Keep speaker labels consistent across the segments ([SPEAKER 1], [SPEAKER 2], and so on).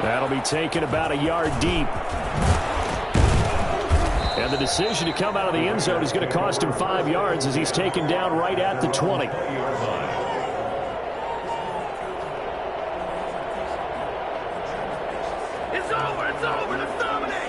[SPEAKER 1] That'll be taken about a yard deep. And the decision to come out of the end zone is going to cost him 5 yards as he's taken down right at the 20.
[SPEAKER 2] It's over. It's over. Let's dominate.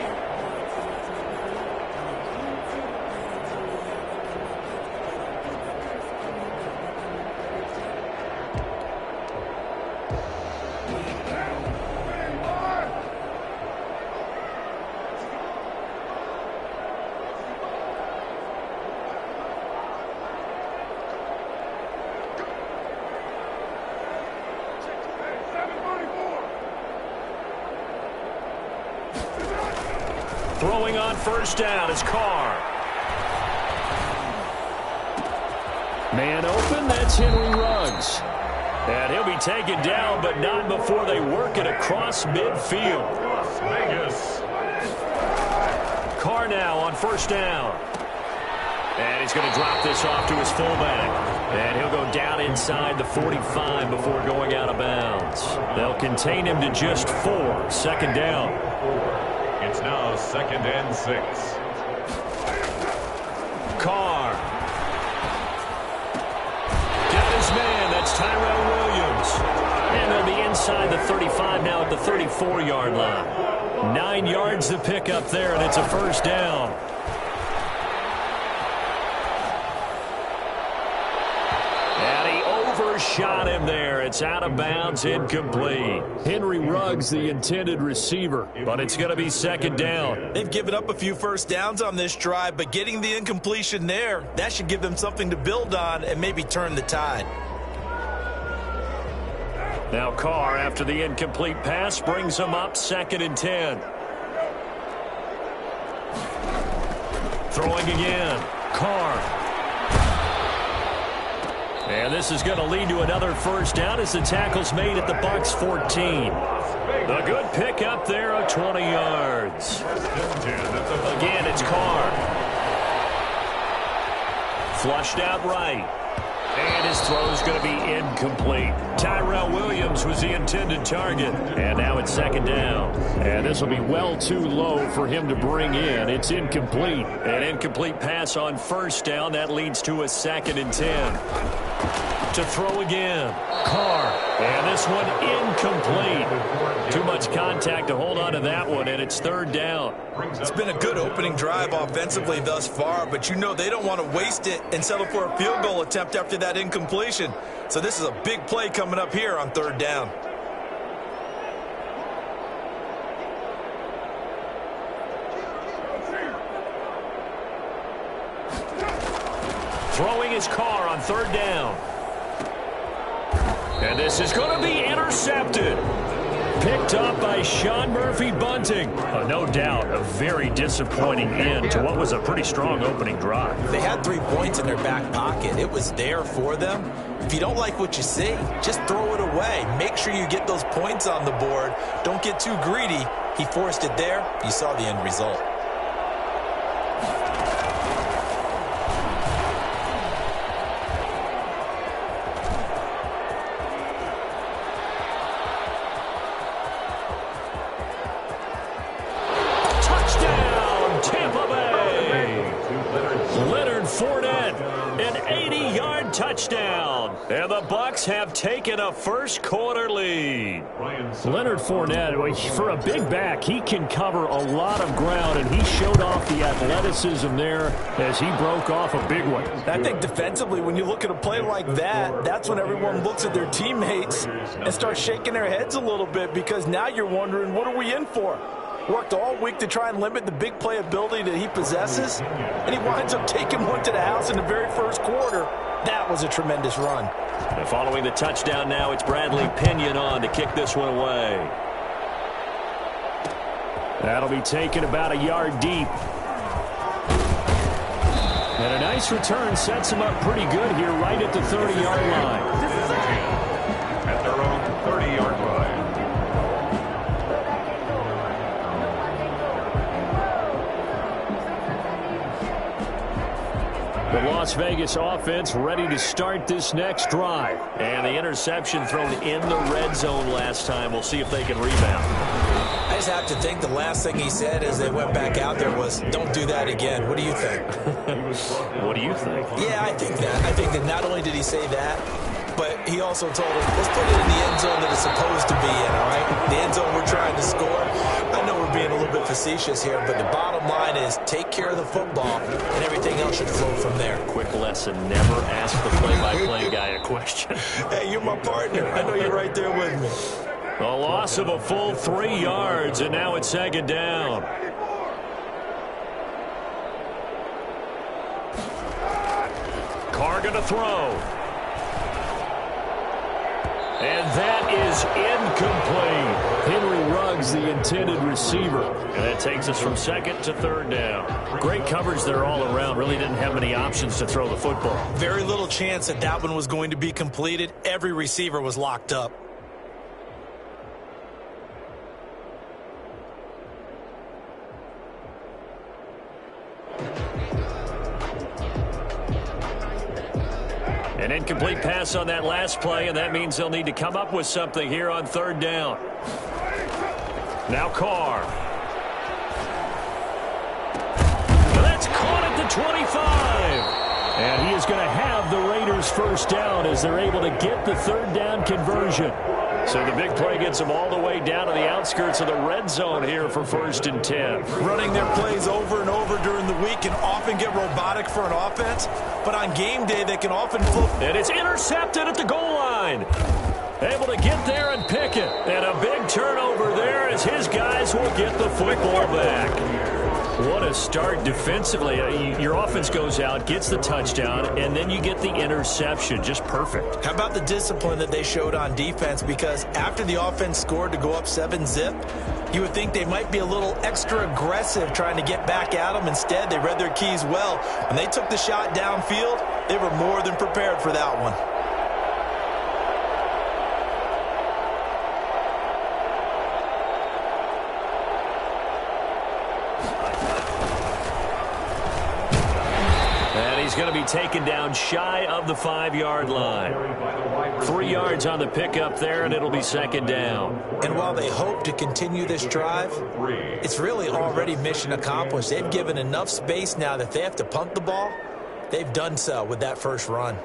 [SPEAKER 1] Throwing on first down is Carr. Man open, that's Henry Ruggs. And he'll be taken down, but not before they work it across midfield. Las Vegas. Carr now on first down. And he's going to drop this off to his fullback. And he'll go down inside the 45 before going out of bounds. They'll contain him to just 4. Second down.
[SPEAKER 3] It's now 2nd and 6.
[SPEAKER 1] Carr. Got his man. That's Tyrell Williams. And they'll be inside the 35 now at the 34-yard line. 9 yards to pick up there, and it's a first down. Shot him there. It's out of bounds, incomplete. Henry Ruggs, the intended receiver, but it's going to be second down.
[SPEAKER 4] They've given up a few first downs on this drive, but getting the incompletion there, that should give them something to build on and maybe turn the tide.
[SPEAKER 1] Now Carr, after the incomplete pass, brings them up 2nd and 10. Throwing again. Carr. And this is going to lead to another first down as the tackle's made at the Bucs 14. A good pick up there of 20 yards. Again, it's Carr. Flushed out right. And his throw is going to be incomplete. Tyrell Williams was the intended target. And now it's second down. And this will be well too low for him to bring in. It's incomplete. An incomplete pass on first down. That leads to a 2nd and 10. To throw again. Carr. And this one incomplete. Too much contact to hold on to that one, and it's 3rd down.
[SPEAKER 4] It's been a good opening drive offensively thus far, but you know they don't want to waste it and settle for a field goal attempt after that incompletion. So this is a big play coming up here on 3rd down.
[SPEAKER 1] Throwing his Carr on 3rd down. And this is going to be intercepted. Picked up by Sean Murphy-Bunting. No doubt a very disappointing end to what was a pretty strong opening drive.
[SPEAKER 4] They had 3 points in their back pocket. It was there for them. If you don't like what you see, just throw it away. Make sure you get those points on the board. Don't get too greedy. He forced it there. You saw the end result.
[SPEAKER 1] Touchdown. And the Bucs have taken a first-quarter lead. Leonard Fournette, for a big back, he can cover a lot of ground, and he showed off the athleticism there as he broke off a big one.
[SPEAKER 5] I think defensively, when you look at a play like that, that's when everyone looks at their teammates and starts shaking their heads a little bit, because now you're wondering, what are we in for? Worked all week to try and limit the big play ability that he possesses, and he winds up taking one to the house in the very first quarter. That was a tremendous run.
[SPEAKER 1] And following the touchdown now, it's Bradley Pinion on to kick this one away. That'll be taken about a yard deep. And a nice return sets him up pretty good here right at the 30-yard line.
[SPEAKER 3] At their own 30-yard line.
[SPEAKER 1] The Las Vegas offense ready to start this next drive. And the interception thrown in the red zone last time. We'll see if they can rebound.
[SPEAKER 4] I just have to think the last thing he said as they went back out there was, don't do that again. What do you think?
[SPEAKER 1] What do you think?
[SPEAKER 4] Yeah, I think that. I think that not only did he say that, but he also told him, let's put it in the end zone that it's supposed to be in, all right? The end zone we're trying to score. I know we're being a little bit facetious here, but the bottom line is take care of the football, and everything else should flow from there.
[SPEAKER 1] Quick lesson, never ask the play-by-play guy a question.
[SPEAKER 4] Hey, you're my partner. I know you're right there with me.
[SPEAKER 1] A loss of a full 3 yards, and now it's second down. Carr going to throw. And that is incomplete. Henry Ruggs, the intended receiver. And that takes us from second to third down. Great coverage there all around. Really didn't have many options to throw the football.
[SPEAKER 4] Very little chance that that one was going to be completed. Every receiver was locked up.
[SPEAKER 1] An incomplete pass on that last play, and that means they'll need to come up with something here on third down. Now Carr. That's caught at the 25. And he is going to have the Raiders first down as they're able to get the third down conversion. So the big play gets them all the way down to the outskirts of the red zone here for 1st and 10.
[SPEAKER 5] Running their plays over and over during the week can often get robotic for an offense, but on game day they can often flip.
[SPEAKER 1] And it's intercepted at the goal line. Able to get there and pick it. And a big turnover there as his guys will get the football back. What a start defensively. Your offense goes out, gets the touchdown, and then you get the interception. Just perfect.
[SPEAKER 4] How about the discipline that they showed on defense? Because after the offense scored to go up 7-zip, you would think they might be a little extra aggressive trying to get back at them. Instead, they read their keys well. When they took the shot downfield, they were more than prepared for that one.
[SPEAKER 1] He's going to be taken down shy of the 5-yard line. 3 yards on the pickup there, and it'll be second down.
[SPEAKER 4] And while they hope to continue this drive, it's really already mission accomplished. They've given enough space now that they have to punt the ball. They've done so with that first run.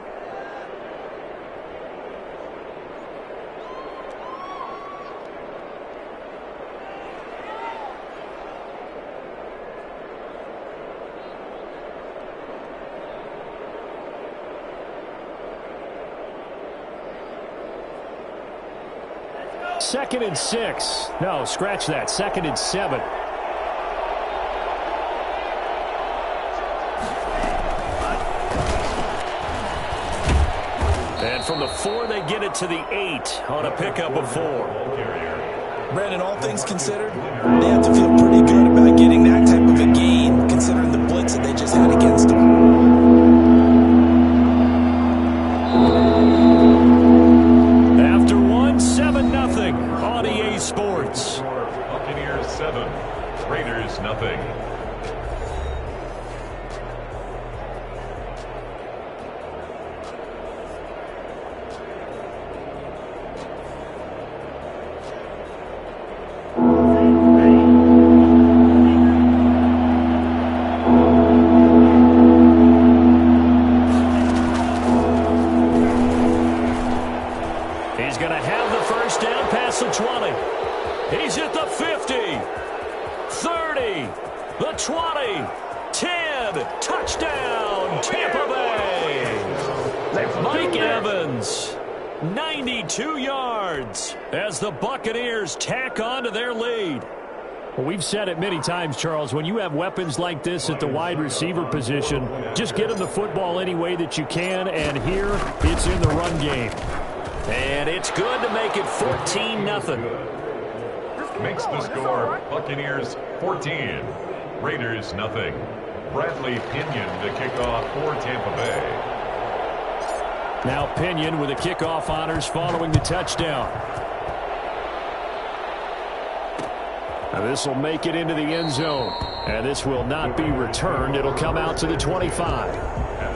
[SPEAKER 1] Second and 6. No, scratch that. Second and 7. And from the 4, they get it to the 8 on a pickup of 4.
[SPEAKER 4] Brandon, all things considered, they have to feel pretty good about getting that type of a gain, considering the blitz that they just had against them.
[SPEAKER 1] After 7-0 on EA Sports.
[SPEAKER 3] Buccaneers 7, Raiders nothing.
[SPEAKER 1] He's going to have the first down past the 20. He's at the 50, 30, the 20, 10, touchdown, Tampa Bay. Mike Evans, 92 yards as the Buccaneers tack on to their lead. Well, we've said it many times, Charles, when you have weapons like this at the wide receiver position, just get them the football any way that you can, and here it's in the run game. And it's good to make it 14-0.
[SPEAKER 3] Makes the score Buccaneers 14, Raiders nothing. Bradley Pinion to kick off for Tampa Bay.
[SPEAKER 1] Now Pinion with the kickoff honors following the touchdown. Now this will make it into the end zone. And this will not be returned. It'll come out to the 25.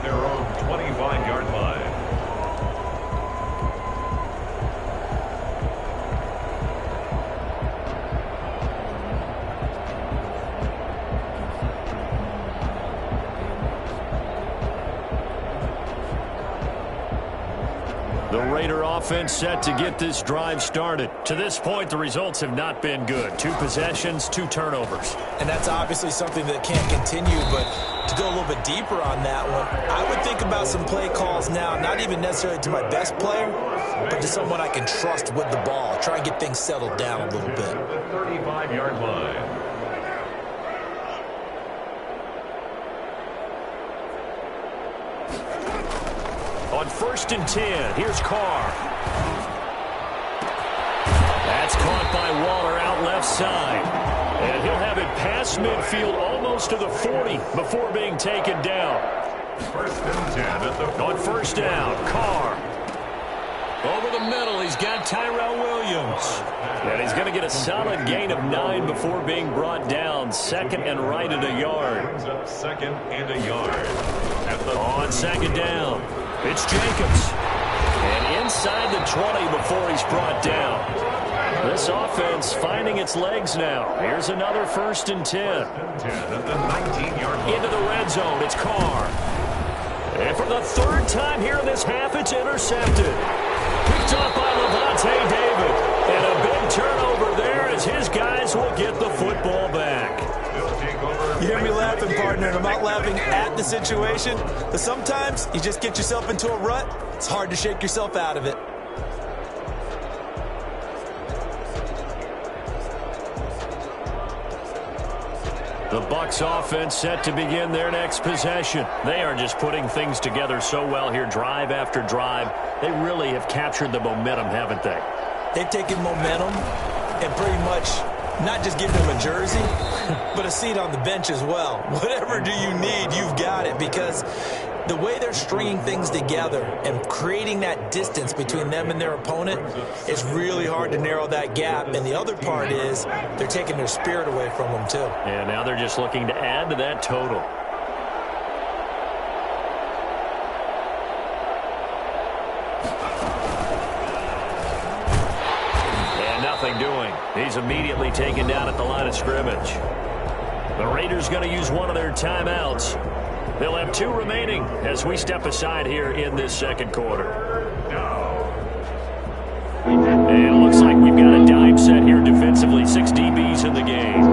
[SPEAKER 3] their own 25-yard line.
[SPEAKER 1] The Raider offense set to get this drive started. To this point, the results have not been good. 2 possessions, 2 turnovers.
[SPEAKER 5] And that's obviously something that can't continue, but to go a little bit deeper on that one, I would think about some play calls now, not even necessarily to my best player, but to someone I can trust with the ball. Try and get things settled down a little bit.
[SPEAKER 3] The 35-yard line.
[SPEAKER 1] On 1st and 10, here's Carr. That's caught by Waller out left side. And he'll have it past midfield almost to the 40 before being taken down.
[SPEAKER 3] 1st and 10 at the...
[SPEAKER 1] On 1st down, Carr. Over the middle, he's got Tyrell Williams. And he's going to get a solid gain of 9 before being brought down. 2nd and right at a yard.
[SPEAKER 3] Brings up 2nd and a yard.
[SPEAKER 1] On 2nd down, it's Jacobs. And inside the 20 before he's brought down. This offense finding its legs now. Here's another 1st and 10.
[SPEAKER 3] At the 19-yard line.
[SPEAKER 1] Into the red zone, it's Carr. And for the 3rd time here in this half, it's intercepted. Picked up by Levante David. And a big turnover there as his guys will get the football back.
[SPEAKER 5] You hear me laughing, partner, and I'm not laughing at the situation. But sometimes you just get yourself into a rut. It's hard to shake yourself out of it.
[SPEAKER 1] The Bucs offense set to begin their next possession. They are just putting things together so well here, drive after drive. They really have captured the momentum, haven't they?
[SPEAKER 5] They've taken momentum and pretty much not just given them a jersey, but a seat on the bench as well. Whatever do you need, you've got it, because the way they're stringing things together and creating that distance between them and their opponent is really hard to narrow that gap. And the other part is they're taking their spirit away from them, too.
[SPEAKER 1] And now they're just looking to add to that total. And nothing doing. He's immediately taken down at the line of scrimmage. The Raiders going to use one of their timeouts. They'll have 2 remaining as we step aside here in this 2nd quarter. And it looks like we've got a dime set here defensively. 6 DBs in the game.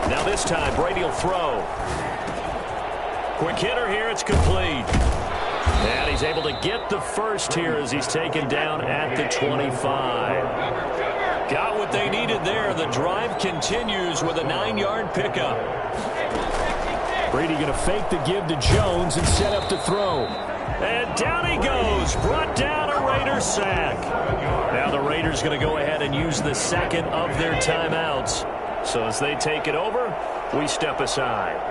[SPEAKER 1] Now this time, Brady will throw. Quick hitter here, it's complete. And he's able to get the first here as he's taken down at the 25. Got what they needed there. The drive continues with a 9-yard pickup. Brady going to fake the give to Jones and set up to throw. And down he goes. Brought down a Raider sack. Now the Raiders going to go ahead and use the 2nd of their timeouts. So as they take it over, we step aside.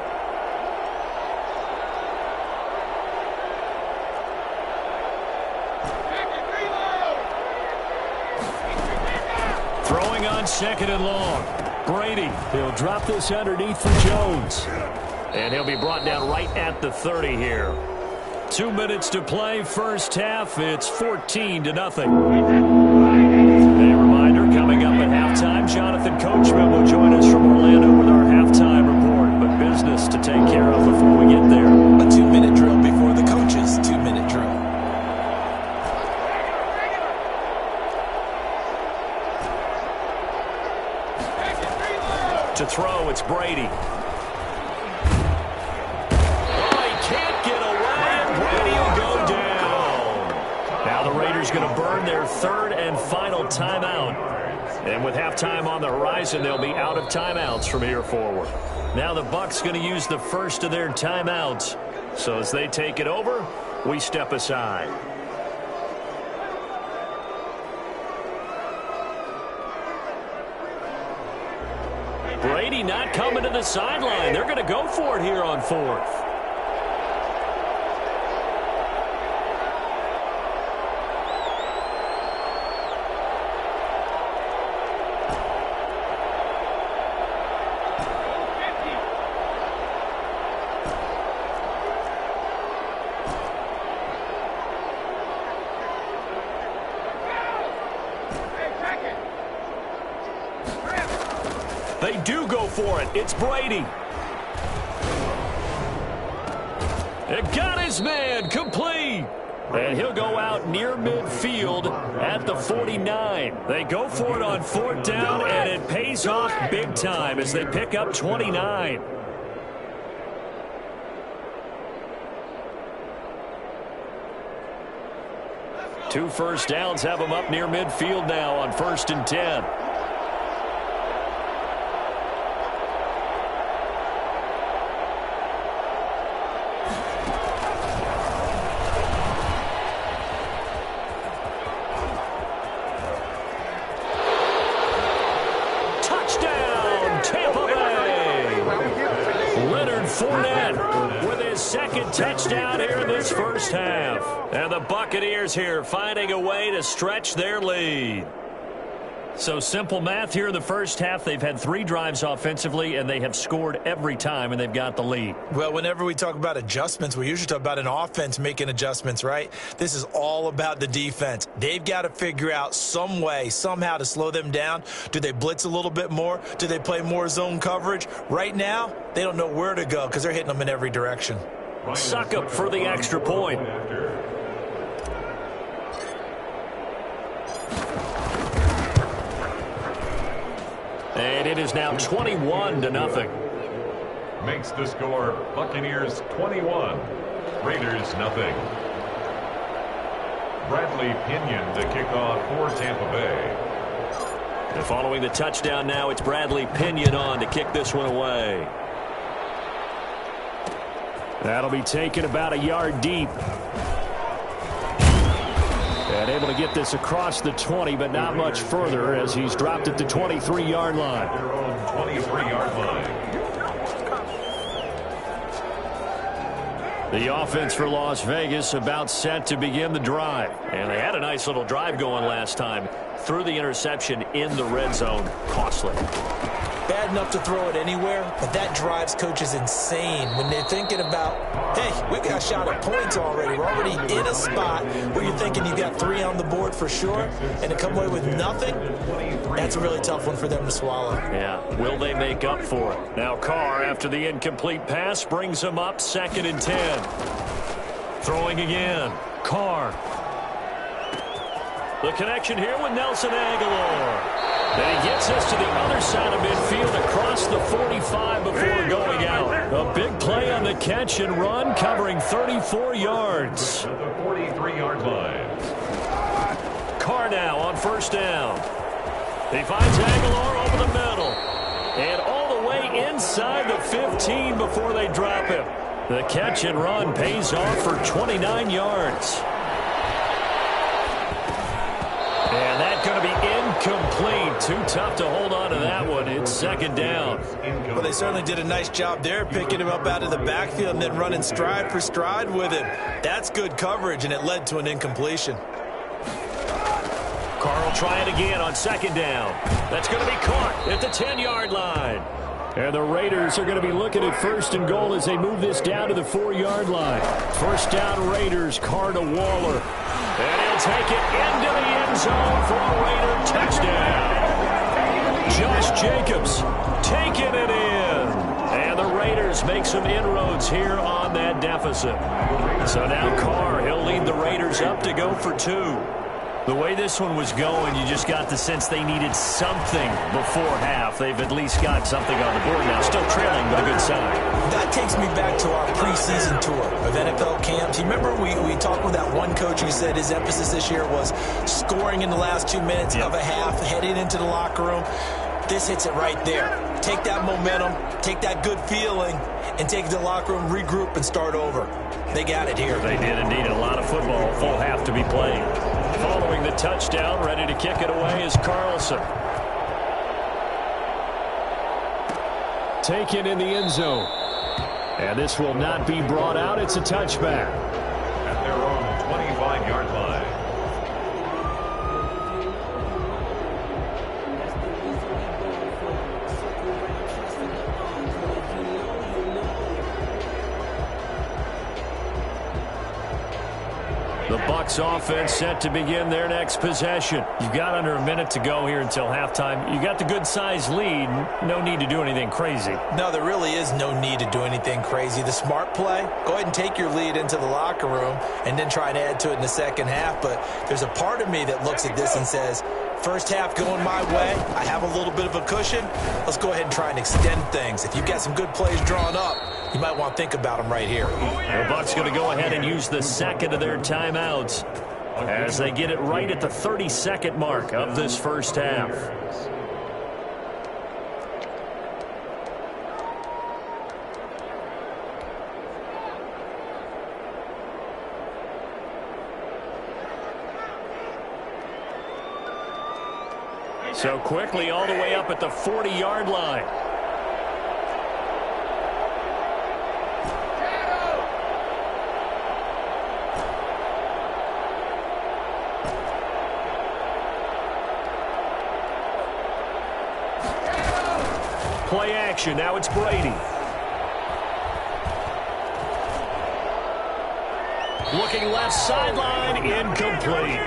[SPEAKER 1] Throwing on 2nd and long. Brady, he'll drop this underneath for Jones. And he'll be brought down right at the 30 here. 2 minutes to play, first half. It's 14-0. A reminder, coming up at halftime, Jonathan Coachman will join us from Orlando with our halftime report. But business to take care of before we get there.
[SPEAKER 5] A 2-minute drill before the coaches' 2-minute drill.
[SPEAKER 1] To throw, it's Brady. Oh, he can't get away, and Brady will go down. Now the Raiders going to burn their 3rd and final timeout. And with halftime on the horizon, they'll be out of timeouts from here forward. Now the Bucs going to use the first of their timeouts. So as they take it over, we step aside. Brady not coming to the sideline. They're going to go for it here on 4th. for it. It's Brady. It got his man complete. And he'll go out near midfield at the 49. They go for it on 4th down, and it pays off big time as they pick up 29. Two first downs have them up near midfield now on 1st and 10. Second touchdown here in this first half. And the Buccaneers here finding a way to stretch their lead. So simple math here in the first half. They've had 3 drives offensively, and they have scored every time, and they've got the lead.
[SPEAKER 4] Well, whenever we talk about adjustments, we usually talk about an offense making adjustments, right? This is all about the defense. They've got to figure out some way, somehow to slow them down. Do they blitz a little bit more? Do they play more zone coverage? Right now, they don't know where to go because they're hitting them in every direction.
[SPEAKER 1] Suck up for the extra point. And it is now 21-0.
[SPEAKER 3] Makes the score Buccaneers 21, Raiders nothing. Bradley Pinion to kick off for Tampa Bay.
[SPEAKER 1] And following the touchdown now, it's Bradley Pinion on to kick this one away. That'll be taken about a yard deep. And able to get this across the 20, but not much further as he's dropped at the 23-yard line.
[SPEAKER 3] Their own 23-yard line.
[SPEAKER 1] The offense for Las Vegas about set to begin the drive. And they had a nice little drive going last time. Threw the interception in the red zone. Costly.
[SPEAKER 4] Bad enough to throw it anywhere, but that drives coaches insane when they're thinking about, hey, we got a shot at points already. We're already in a spot where you're thinking you got 3 on the board for sure, and to come away with nothing, that's a really tough one for them to swallow.
[SPEAKER 1] Yeah, will they make up for it? Now Carr, after the incomplete pass, brings them up 2nd and 10. Throwing again. Carr. The connection here with Nelson Aguilar. And he gets us to the other side of midfield across the 45 before going out. A big play on the catch and run, covering 34 yards.
[SPEAKER 3] At the 43-yard line.
[SPEAKER 1] Carr now on 1st down. He finds Aguilar over the middle. And all the way inside the 15 before they drop him. The catch and run pays off for 29 yards. And that's going to be incomplete. Too tough to hold on to that one. It's 2nd down.
[SPEAKER 4] Well, they certainly did a nice job there, picking him up out of the backfield and then running stride for stride with him. That's good coverage, and it led to an incompletion.
[SPEAKER 1] Carl try it again on 2nd down. That's going to be caught at the 10-yard line. And the Raiders are going to be looking at 1st and goal as they move this down to the 4-yard line. 1st down Raiders, Carr to Waller. And he'll take it into the end zone for a Raider touchdown. Josh Jacobs taking it in. And the Raiders make some inroads here on that deficit. So now Carr, he'll lead the Raiders up to go for 2. The way this one was going, you just got the sense they needed something before half. They've at least got something on the board now. Still trailing, but a good sign.
[SPEAKER 4] That takes me back to our preseason tour of NFL camps. You remember we talked with that one coach who said his emphasis this year was scoring in the last 2 minutes of a half, heading into the locker room. This hits it right there. Take that momentum, take that good feeling, and take it to the locker room, regroup, and start over. They got it here.
[SPEAKER 1] They did indeed. A lot of football, full half to be played. Following the touchdown, ready to kick it away is Carlson. Taken in the end zone. And this will not be brought out. It's a touchback.
[SPEAKER 3] At their own 25-yard line.
[SPEAKER 1] The The Bucs offense set to begin their next possession. You've got under a minute to go here until halftime. You got the good-sized lead. No need to do anything crazy.
[SPEAKER 4] No, there really is no need to do anything crazy. The smart play, go ahead and take your lead into the locker room and then try and add to it in the second half. But there's a part of me that looks at this and says, first half going my way, I have a little bit of a cushion. Let's go ahead and try and extend things. If you've got some good plays drawn up, you might want to think about them right here.
[SPEAKER 1] The Bucs going to go ahead and use the second of their timeouts as they get it right at the 30-second mark of this first half. So quickly all the way up at the 40-yard line. Play action. Now it's Brady. Looking left sideline, incomplete.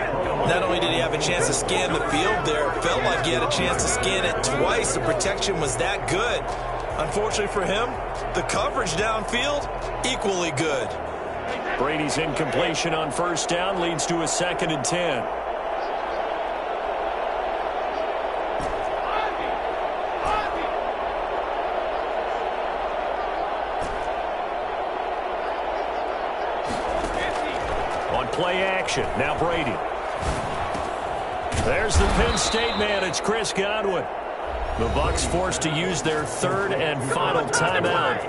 [SPEAKER 4] Not only did he have a chance to scan the field there, it felt like he had a chance to scan it twice. The protection was that good. Unfortunately for him, the coverage downfield, equally good.
[SPEAKER 1] Brady's incompletion on first down leads to a 2nd and 10. Play action. Now Brady. There's the Penn State man. It's Chris Godwin. The Bucs forced to use their 3rd and final timeout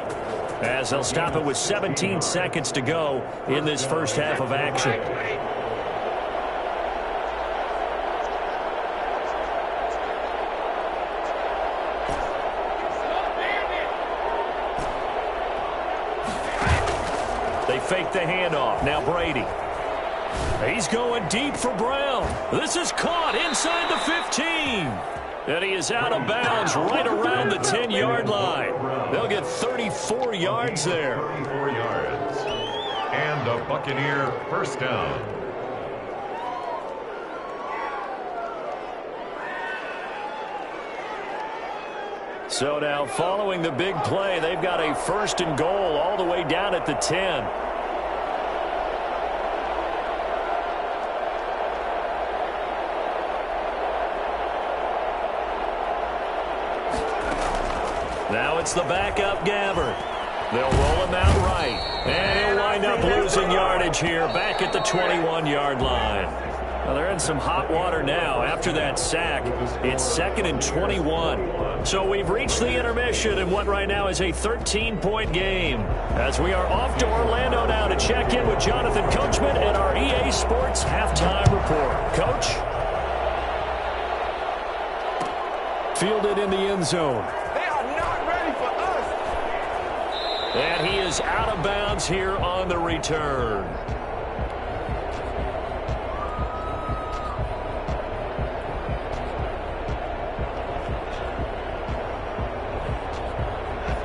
[SPEAKER 1] as they'll stop it with 17 seconds to go in this first half of action. They fake the handoff. Now Brady. He's going deep for Brown. This is caught inside the 15. And he is out of bounds right around the 10-yard line. They'll get 34 yards there.
[SPEAKER 3] 34 yards. And a Buccaneer first down.
[SPEAKER 1] So now following the big play, they've got a 1st and goal all the way down at the 10. Now it's the backup Gabbard. They'll roll him out right. And he'll wind up losing yardage here back at the 21-yard line. Well, they're in some hot water now after that sack. It's 2nd and 21. So we've reached the intermission in what right now is a 13-point game. As we are off to Orlando now to check in with Jonathan Coachman and our EA Sports halftime report. Coach? Fielded in the end zone. And he is out of bounds here on the return.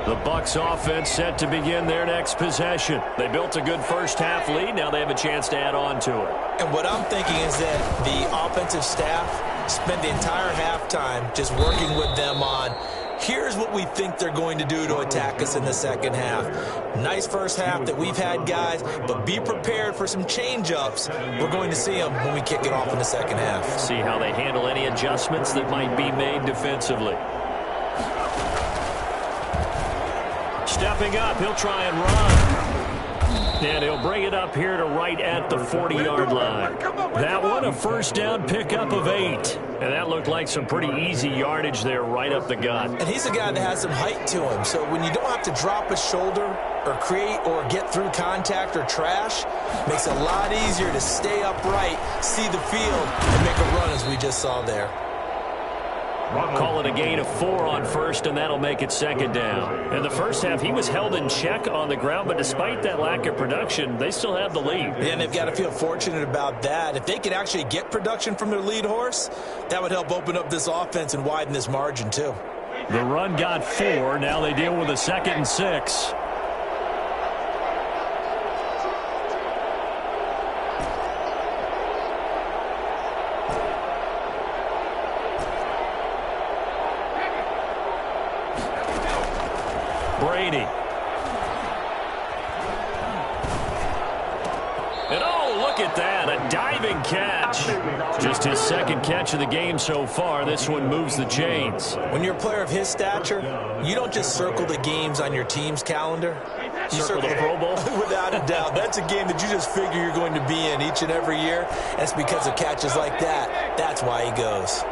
[SPEAKER 1] The Bucs offense set to begin their next possession. They built a good first half lead. Now they have a chance to add on to it.
[SPEAKER 4] And what I'm thinking is that the offensive staff spent the entire halftime just working with them on here's what we think they're going to do to attack us in the second half. Nice first half that we've had, guys, but be prepared for some change-ups. We're going to see them when we kick it off in the second half.
[SPEAKER 1] See how they handle any adjustments that might be made defensively. Stepping up, he'll try and run. And he'll bring it up here to right at the 40-yard line. That one, a first down pickup of 8. And that looked like some pretty easy yardage there right up the gut.
[SPEAKER 4] And he's a guy that has some height to him. So when you don't have to drop a shoulder or create or get through contact or trash, makes it a lot easier to stay upright, see the field, and make a run as we just saw there.
[SPEAKER 1] Call it a gain of 4 on first, and that'll make it second down. In the first half, he was held in check on the ground, but despite that lack of production, they still have the lead.
[SPEAKER 4] Yeah, and they've got to feel fortunate about that. If they could actually get production from their lead horse, that would help open up this offense and widen this margin, too.
[SPEAKER 1] The run got 4. Now they deal with a 2nd and 6. Brady. And oh, look at that, a diving catch. Just his second catch of the game so far. This one moves the chains.
[SPEAKER 4] When you're a player of his stature, you don't just circle the games on your team's calendar. You
[SPEAKER 1] circle the Pro Bowl?
[SPEAKER 4] Without a doubt. That's a game that you just figure you're going to be in each and every year. And it's because of catches like that. That's why he goes.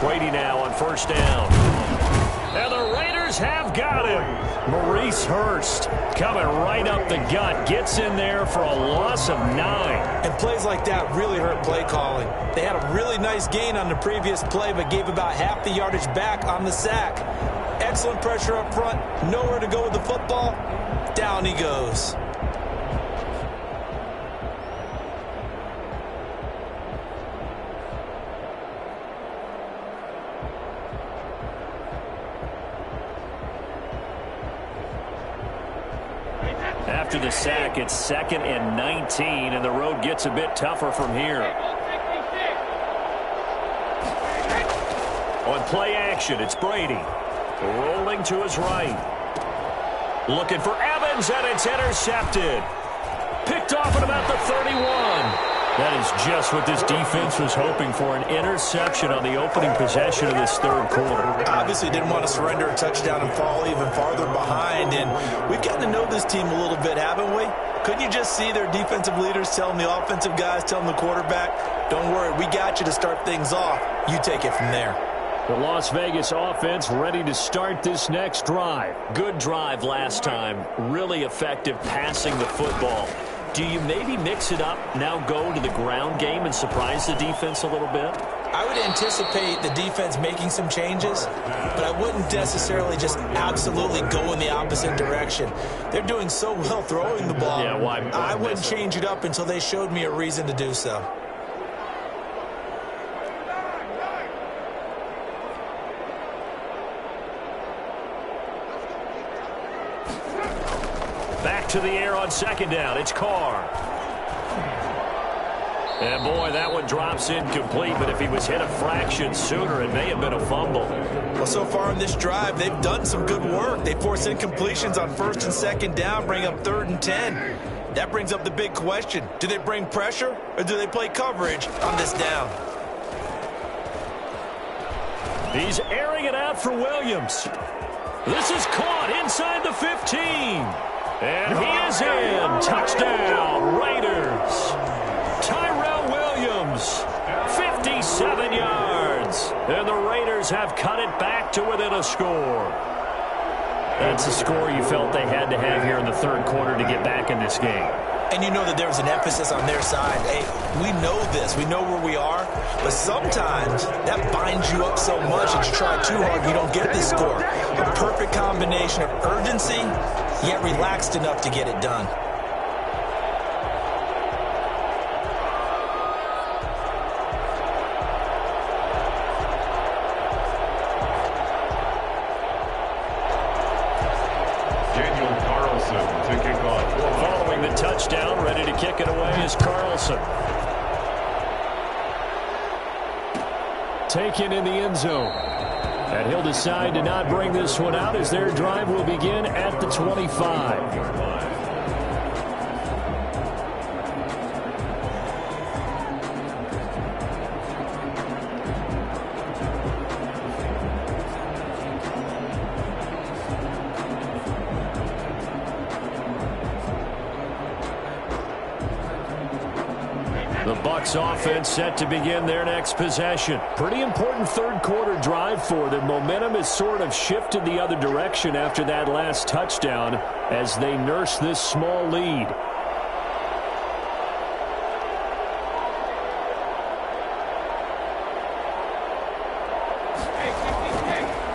[SPEAKER 1] Brady now on first down. And the Raiders have got him. Maurice Hurst coming right up the gut. Gets in there for a loss of 9.
[SPEAKER 4] And plays like that really hurt play calling. They had a really nice gain on the previous play, but gave about half the yardage back on the sack. Excellent pressure up front. Nowhere to go with the football. Down he goes.
[SPEAKER 1] After the sack, it's 2nd and 19, and the road gets a bit tougher from here. On play action, it's Brady. Rolling to his right. Looking for Evans, and it's intercepted. Picked off at about the 31. That is just what this defense was hoping for, an interception on the opening possession of this third quarter.
[SPEAKER 4] Obviously didn't want to surrender a touchdown and fall even farther behind, and we've gotten to know this team a little bit, haven't we? Couldn't you just see their defensive leaders telling the offensive guys, telling the quarterback, don't worry, we got you to start things off. You take it from there.
[SPEAKER 1] The Las Vegas offense ready to start this next drive. Good drive last time. Really effective passing the football. Do you maybe mix it up, now go to the ground game and surprise the defense a little bit?
[SPEAKER 4] I would anticipate the defense making some changes, but I wouldn't necessarily just absolutely go in the opposite direction. They're doing so well throwing the ball.
[SPEAKER 1] Yeah, why
[SPEAKER 4] I wouldn't change it up until they showed me a reason to do so.
[SPEAKER 1] Back to the air on second down. It's Carr. And boy, that one drops incomplete, but if he was hit a fraction sooner, it may have been a fumble.
[SPEAKER 4] Well, so far in this drive, they've done some good work. They force incompletions on 1st and 2nd down, bring up 3rd and 10. That brings up the big question. Do they bring pressure, or do they play coverage on this down?
[SPEAKER 1] He's airing it out for Williams. This is caught inside the 15. And he is in. Touchdown, Raiders. Tyrell Williams, 57 yards. And the Raiders have cut it back to within a score. That's a score you felt they had to have here in the third quarter to get back in this game.
[SPEAKER 4] And you know that there was an emphasis on their side. Hey, we know this. We know where we are. But sometimes that binds you up so much that you try too hard, you don't get this score. A perfect combination of urgency, yet relaxed enough to get it done.
[SPEAKER 1] Following the touchdown, ready to kick it away is Carlson. Taken in the end zone. And he'll decide to not bring this one out as their drive will begin at the 25. The Bucs offense set to begin their next possession. Pretty important third quarter drive for them. Momentum has sort of shifted the other direction after that last touchdown as they nurse this small lead.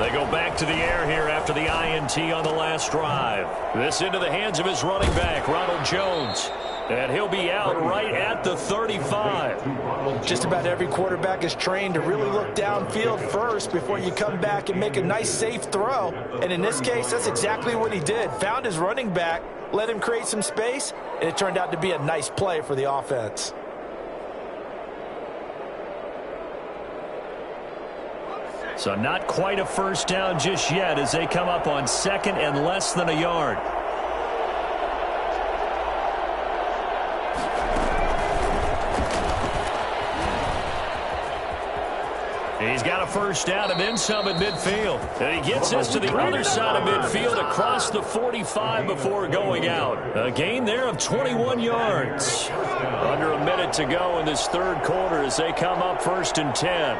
[SPEAKER 1] They go back to the air here after the INT on the last drive. This into the hands of his running back, Ronald Jones. And he'll be out right at the 35.
[SPEAKER 5] Just about every quarterback is trained to really look downfield first before you come back and make a nice, safe throw. And in this case, that's exactly what he did. Found his running back, let him create some space, and it turned out to be a nice play for the offense.
[SPEAKER 1] So not quite a first down just yet as they come up on second and less than a yard. He's got a first down and then some at midfield. And he gets this to the other side of midfield across the 45 before going out. A gain there of 21 yards. Under a minute to go in this third quarter as they come up first and 10.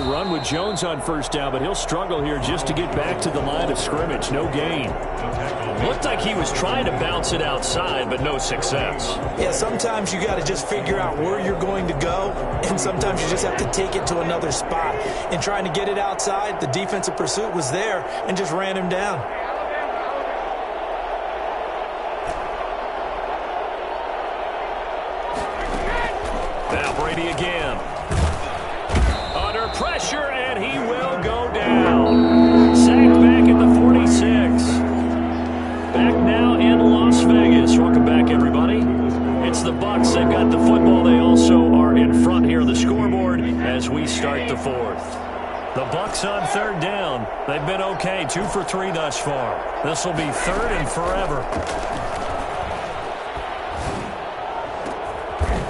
[SPEAKER 1] Run with Jones on first down, but he'll struggle here just to get back to the line of scrimmage. No gain. Looked like he was trying to bounce it outside, but no success.
[SPEAKER 5] Yeah, sometimes you got to just figure out where you're going to go, and sometimes you just have to take it to another spot. In trying to get it outside, the defensive pursuit was there and just ran him down.
[SPEAKER 1] Now Brady again. Pressure, and he will go down. Sacked back at the 46. Back now in Las Vegas. Welcome back, everybody. It's the Bucs. They've got the football. They also are in front here on the scoreboard as we start the fourth. The Bucs on third down. They've been okay. 2 for 3 thus far. This will be third and forever.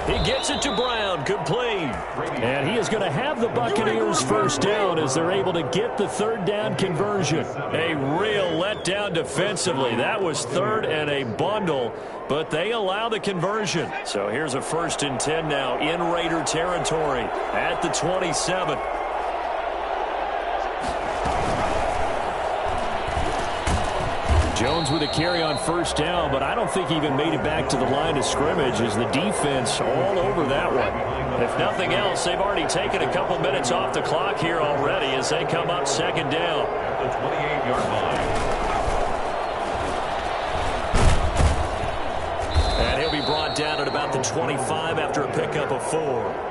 [SPEAKER 1] He gets it to Brown, complete. And he is going to have the Buccaneers first down as they're able to get the third down conversion. A real letdown defensively. That was third and a bundle, but they allow the conversion. So here's a first and 10 now in Raider territory at the 27. Jones with a carry on first down, but I don't think he even made it back to the line of scrimmage as the defense all over that one. If nothing else, they've already taken a couple minutes off the clock here already as they come up second down.
[SPEAKER 3] At the 28-yard line.
[SPEAKER 1] And he'll be brought down at about the 25 after a pickup of 4.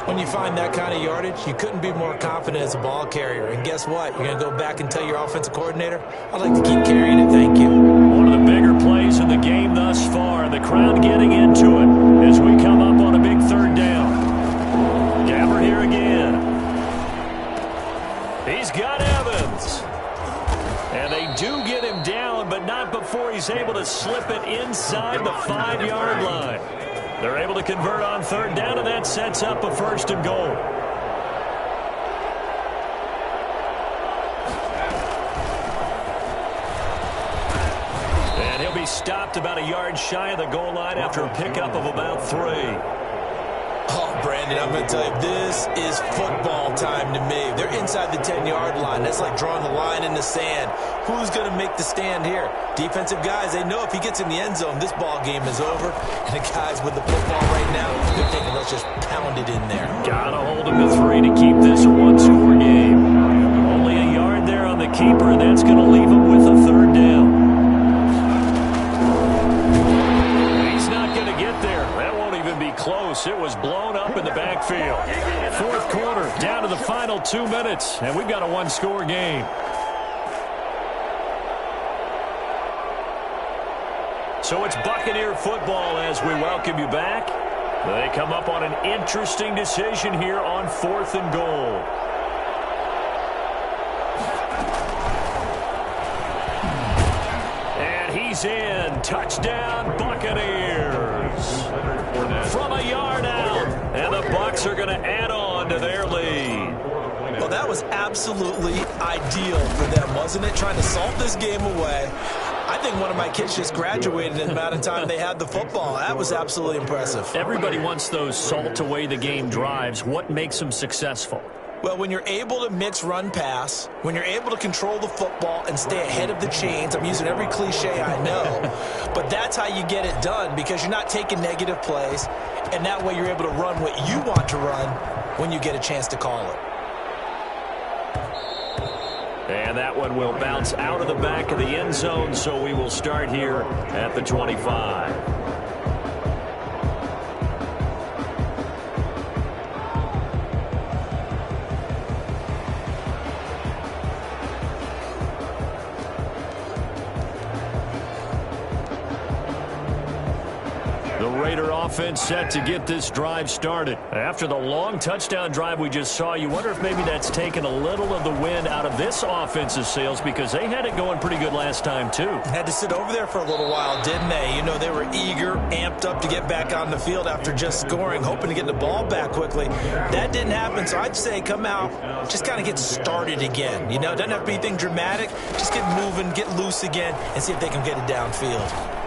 [SPEAKER 5] When you find that kind of yardage, you couldn't be more confident as a ball carrier. And guess what? You're going to go back and tell your offensive coordinator, I'd like to keep carrying it, thank you.
[SPEAKER 1] One of the bigger plays in the game thus far. The crowd getting into it as we come up on a big third down. Gabbert here again. He's got Evans. And they do get him down, but not before he's able to slip it inside the 5-yard line. They're able to convert on third down, and that sets up a first and goal. And he'll be stopped about a yard shy of the goal line after a pickup of about 3.
[SPEAKER 5] Oh, Brandon, I'm going to tell you, this is football time to me. They're inside the 10-yard line. That's like drawing the line in the sand. Who's going to make the stand here? Defensive guys, they know if he gets in the end zone, this ball game is over. And the guys with the football right now, they're thinking, let's just pound it in there.
[SPEAKER 1] Got to hold him to 3 to keep this a one-score game. Only a yard there on the keeper, and that's going to leave him with a third down. He's not going to get there. That won't even be close. It was blown up in the backfield. Fourth quarter, down to the final 2 minutes, and we've got a one-score game. So it's Buccaneer football as we welcome you back. They come up on an interesting decision here on 4th and goal. And he's in. Touchdown, Buccaneers. From a yard out. And the Bucs are going to add on to their lead.
[SPEAKER 5] Well, that was absolutely ideal for them, wasn't it? Trying to salt this game away. I think one of my kids just graduated in the amount of time they had the football. That was absolutely impressive.
[SPEAKER 1] Everybody wants those salt away the game drives. What makes them successful?
[SPEAKER 5] Well, when you're able to mix run-pass, when you're able to control the football and stay ahead of the chains, I'm using every cliche I know, but that's how you get it done because you're not taking negative plays, and that way you're able to run what you want to run when you get a chance to call it.
[SPEAKER 1] And that one will bounce out of the back of the end zone, so we will start here at the 25. Raider offense set to get this drive started. After the long touchdown drive we just saw, you wonder if maybe that's taken a little of the wind out of this offense's sails, because they had it going pretty good last time too.
[SPEAKER 4] Had to sit over there for a little while, didn't they? You know, they were eager, amped up to get back on the field after just scoring, hoping to get the ball back quickly. That didn't happen, so I'd say come out, just kind of get started again. You know, it doesn't have to be anything dramatic. Just get moving, get loose again, and see if they can get it downfield.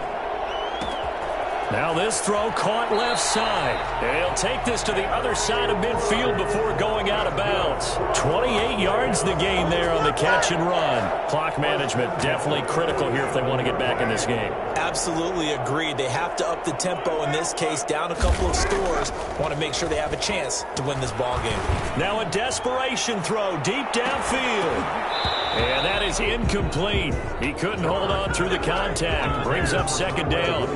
[SPEAKER 1] Now this throw caught left side. And he'll take this to the other side of midfield before going out of bounds. 28 yards the gain there on the catch and run. Clock management definitely critical here if they want to get back in this game.
[SPEAKER 4] Absolutely agreed. They have to up the tempo in this case, down a couple of scores. Want to make sure they have a chance to win this ball game.
[SPEAKER 1] Now a desperation throw deep downfield. And that is incomplete. He couldn't hold on through the contact. Brings up second down.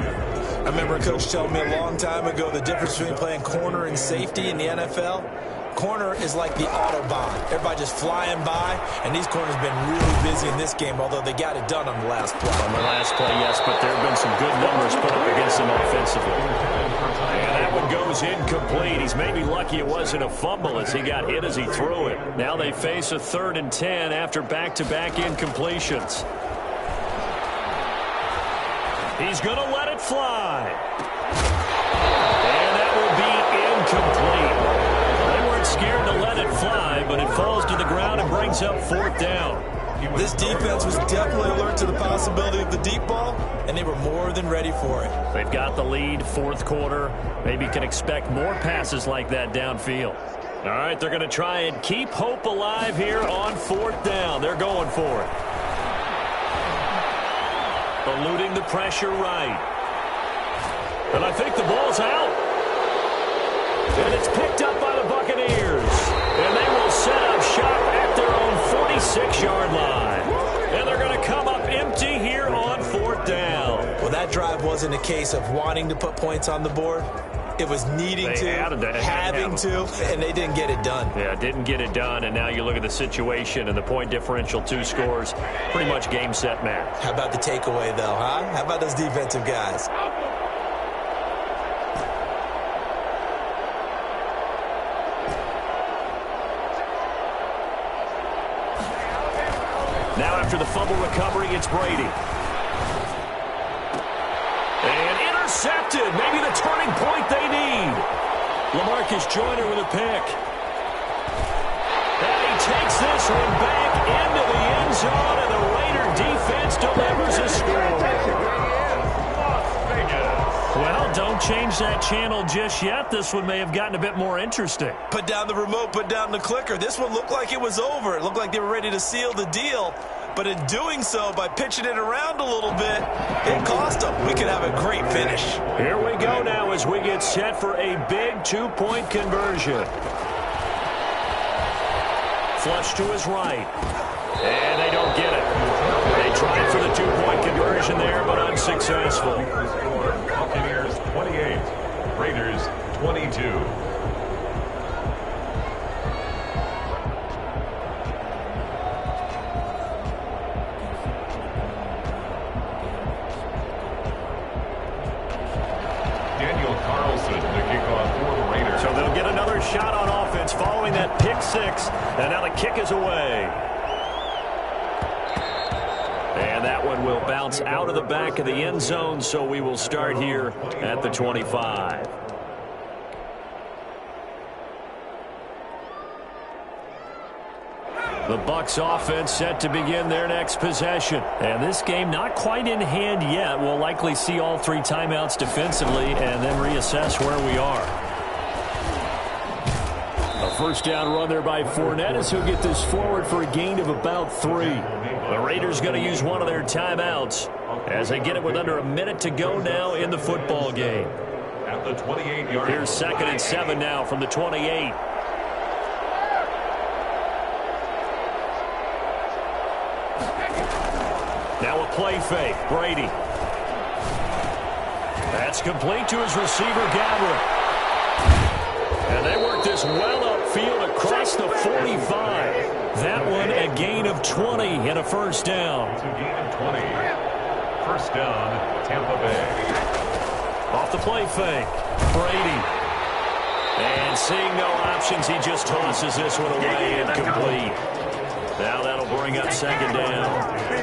[SPEAKER 4] I remember a coach telling me a long time ago the difference between playing corner and safety in the NFL. Corner is like the Autobahn. Everybody just flying by, and these corners have been really busy in this game, although they got it done on the last play.
[SPEAKER 1] On the last play, yes, but there have been some good numbers put up against them offensively. And that one goes incomplete. He's maybe lucky it wasn't a fumble as he got hit as he threw it. Now they face a 3rd and 10 after back-to-back incompletions. He's going to let it fly. And that will be incomplete. They weren't scared to let it fly, but it falls to the ground and brings up 4th down.
[SPEAKER 4] This defense was definitely alert to the possibility of the deep ball, and they were more than ready for it.
[SPEAKER 1] They've got the lead, 4th quarter. Maybe can expect more passes like that downfield. All right, they're going to try and keep hope alive here on 4th down. They're going for it. Eluding the pressure right. And I think the ball's out. And it's picked up by the Buccaneers. And they will set up shop at their own 46-yard line. And they're going to come up empty here on 4th down.
[SPEAKER 4] Well, that drive wasn't a case of wanting to put points on the board. It was needing to, having to, and they didn't get it done.
[SPEAKER 1] Yeah, didn't get it done, and now you look at the situation and the point differential, 2 scores, pretty much game, set, match.
[SPEAKER 4] How about the takeaway, though, huh? How about those defensive guys?
[SPEAKER 1] Now after the fumble recovery, it's Brady. And intercepted. Maybe the turning point they need. LaMarcus Joyner with a pick. And he takes this one back into the end zone, and the Raider defense delivers a score. Well, don't change that channel just yet. This one may have gotten a bit more interesting.
[SPEAKER 4] Put down the remote, put down the clicker. This one looked like it was over. It looked like they were ready to seal the deal. But in doing so, by pitching it around a little bit, it cost them. We could have a great finish.
[SPEAKER 1] Here we go now as we get set for a big 2-point conversion. Flush to his right. And they don't get it. They tried for the 2-point conversion there, but unsuccessful.
[SPEAKER 3] Buccaneers 28, Raiders 22.
[SPEAKER 1] So they'll get another shot on offense following that pick 6. And now the kick is away. And that one will bounce out of the back of the end zone, so we will start here at the 25. The Bucs offense set to begin their next possession. And this game not quite in hand yet. We'll likely see all 3 timeouts defensively and then reassess where we are. A first down run there by Fournette as he'll get this forward for a gain of about 3. The Raiders going to use one of their timeouts as they get it with under a minute to go now in the football game.
[SPEAKER 3] At the 28-yard.
[SPEAKER 1] Here's 2nd and 7 now from the 28. Now a play fake. Brady. That's complete to his receiver, Gabbert. And they work this well upfield across the 45. That one a gain of 20 and a first down.
[SPEAKER 3] To gain of 20. First down, Tampa Bay.
[SPEAKER 1] Off the play fake. Brady. And seeing no options, he just tosses this one away incomplete. Now that'll bring up second down.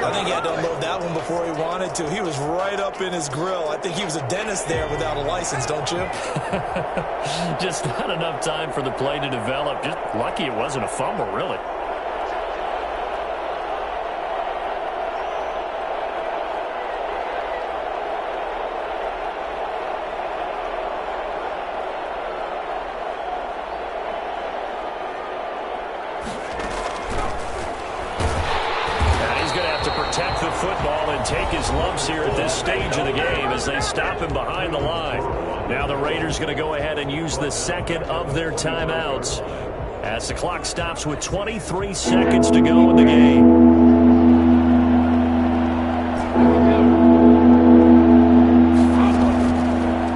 [SPEAKER 4] I think he had to unload that one before he wanted to. He was right up in his grill. I think he was a dentist there without a license, don't you?
[SPEAKER 1] Just not enough time for the play to develop. Just lucky it wasn't a fumble, really. Protect the football and take his lumps here at this stage of the game as they stop him behind the line. Now the Raiders going to go ahead and use the second of their timeouts as the clock stops with 23 seconds to go in the game.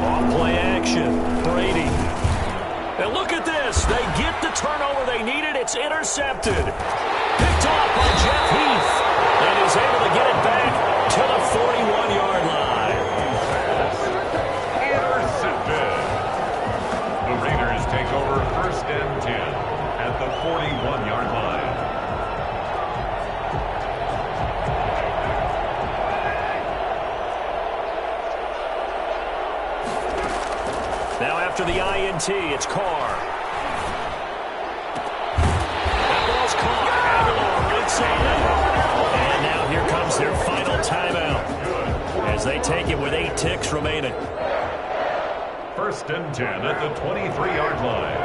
[SPEAKER 1] On play action, Brady. And look at this. They get the turnover they needed. It's intercepted. Picked off by Jeff Heath. And he's able to get it back to the 41-yard line.
[SPEAKER 3] Intercepted. The Raiders take over 1st and 10 at the 41-yard line.
[SPEAKER 1] Now after the INT, it's Carr. That ball's caught. Aguilar right side. And now here comes their final timeout as they take it with 8 ticks remaining.
[SPEAKER 3] 1st and 10 at the 23-yard line.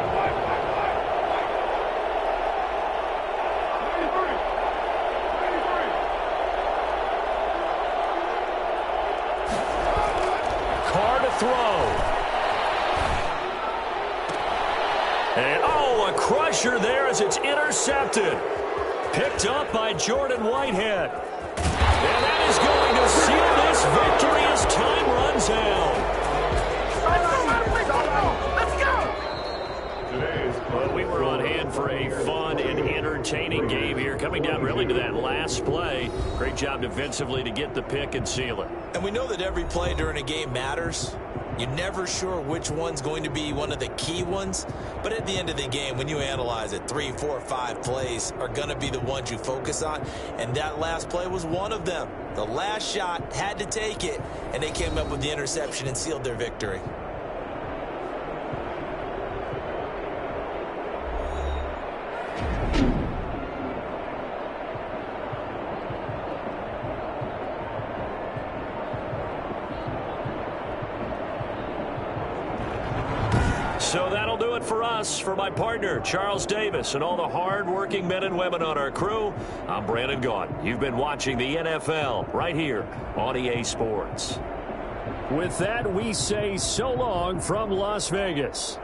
[SPEAKER 1] Carr to throw. And a crusher there as it's intercepted. Picked up by Jordan Whitehead. And that is going to seal this victory as time runs out.
[SPEAKER 2] Let's go!
[SPEAKER 1] Well, we were on hand for a fun and entertaining game here. Coming down really to that last play. Great job defensively to get the pick and seal it.
[SPEAKER 4] And we know that every play during a game matters. You're never sure which one's going to be one of the key ones. But at the end of the game, when you analyze it, 3, 4, 5 plays are going to be the ones you focus on. And that last play was one of them. The last shot had to take it, and they came up with the interception and sealed their victory.
[SPEAKER 1] So that'll do it for us. For my partner, Charles Davis, and all the hard-working men and women on our crew, I'm Brandon Gaudin. You've been watching the NFL right here on EA Sports. With that, we say so long from Las Vegas.